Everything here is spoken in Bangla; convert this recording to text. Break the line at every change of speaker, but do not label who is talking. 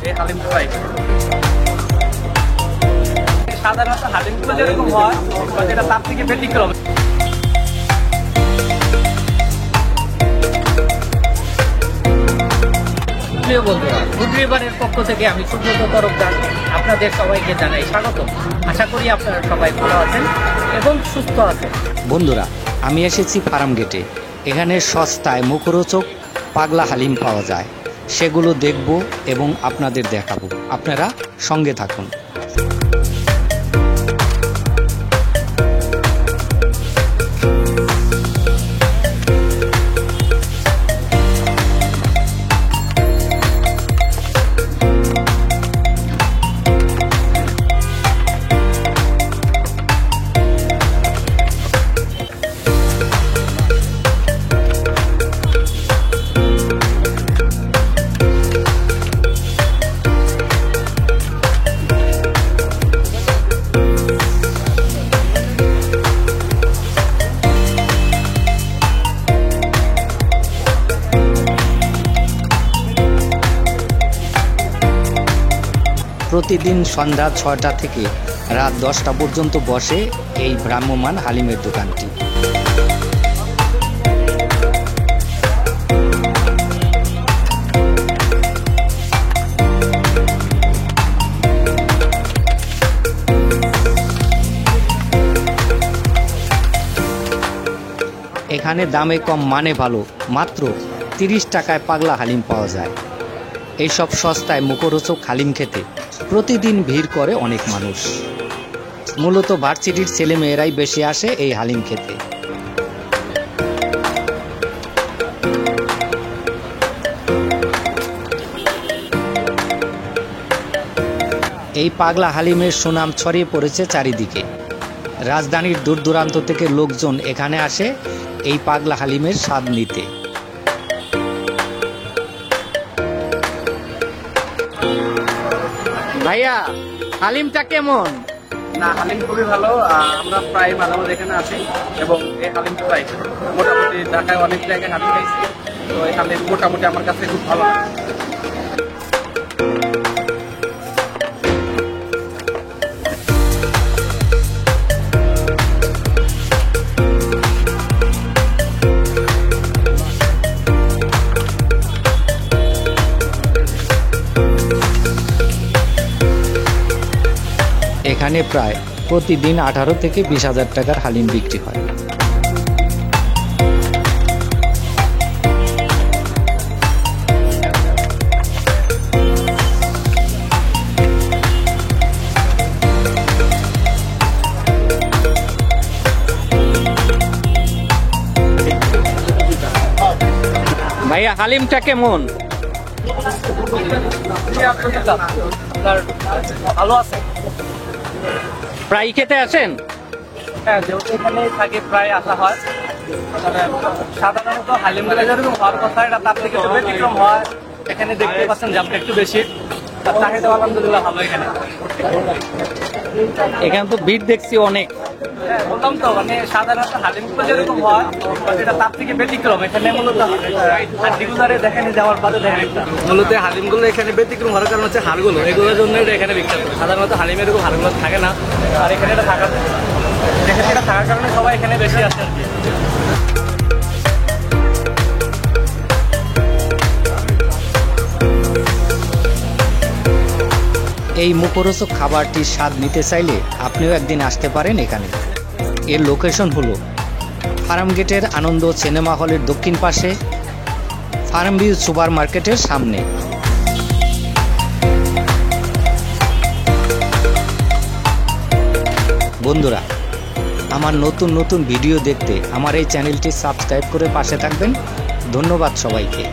এই হালিমটা ট্রাই করুন। সাধারণত হালিমগুলো যেরকম হয় এটা তার থেকে ব্যতিক্রম। প্রিয় বন্ধুরা, উদ্রিবারের পক্ষ থেকে আমি সুব্রত তরফদার আপনাদের সবাইকে জানাই স্বাগত। আশা করি আপনারা সবাই ভালো আছেন এবং সুস্থ আছেন।
বন্ধুরা, আমি এসেছি ফার্ম গেটে। এখানে সস্তায় মুখরোচক পাগলা হালিম পাওয়া যায়, সেগুলো দেখব এবং আপনাদের দেখাবো। আপনারা সঙ্গে থাকুন। প্রতিদিন সন্ধ্যা ৬টা থেকে রাত 10টা পর্যন্ত বসে এই ভ্রাম্যমান হালিমের দোকানটি। এখানে দামে কম মানে ভালো, মাত্র 30 টাকায় পাগলা হালিম পাওয়া যায়। এইসব সস্তায় মুখরোচক হালিম খেতে প্রতিদিন ভিড় করে অনেক মানুষ। মূলত ভার্সিটির ছেলেমেয়েরাই বেশি আসে এই হালিম খেতে। এই পাগলা হালিমের সুনাম ছড়িয়ে পড়েছে চারিদিকে। রাজধানীর দূর দূরান্ত থেকে লোকজন এখানে আসে এই পাগলা হালিমের স্বাদ নিতে। ভাইয়া, হালিমটা কেমন?
না, হালিম খুবই ভালো। আমরা প্রায় মাঝে মাঝে এখানে আসি এবং এই হালিমটা ট্রাই করি। মোটামুটি ঢাকায় অনেক জায়গায় হালিম খাইছি, তো এই হালিম মোটামুটি আমার কাছে খুব ভালো লাগে।
এখানে প্রায় প্রতিদিন 18 থেকে 20,000 টাকার হালিম বিক্রি হয়। ভাইয়া, হালিমটা কেমন?
আপনার ভালো আছে?
প্রায় খেতে আসেন?
হ্যাঁ, যেহেতু এখানে থাকে প্রায় আসা হয়। সাধারণত হালিমগুলো যেরকম হওয়ার কথা এটা তার থেকে একটু ব্যতিক্রম হয়। এখানে দেখতে পাচ্ছেন জামটা একটু বেশি, আর চাহিদা আলহামদুলিল্লাহ ভালো এখানে।
এখানে তো ভিড় দেখছি অনেক।
হ্যাঁ, বললাম তো, মানে সাধারণত হালিমগুলো যেরকম হয় এটা তার থেকে ব্যতিক্রম। এখানে মূলত হাড্ডিগুলারে দেখেন যাওয়ার বাদে দেখেন একটা মূলত হালিমগুলো এখানে ব্যতিক্রম হওয়ার কারণ হচ্ছে হাড়গুলো, এগুলোর জন্য এটা এখানে বিখ্যাত। সাধারণত হালিমের এরকম হাড়গুলো থাকে না, আর এখানে এটা থাকার কারণে সবাই এখানে বেশি আসে আর কি।
এই মুখরোচক খাবারটির স্বাদ নিতে চাইলে আপনিও একদিন আসতে পারেন এখানে। এর লোকেশন হলো ফার্ম গেটের আনন্দ সিনেমা হলের দক্ষিণ পাশে, ফার্ম ভিউ সুপার মার্কেটের সামনে। বন্ধুরা, আমার নতুন নতুন ভিডিও দেখতে আমার এই চ্যানেলটি সাবস্ক্রাইব করে পাশে থাকবেন। ধন্যবাদ সবাইকে।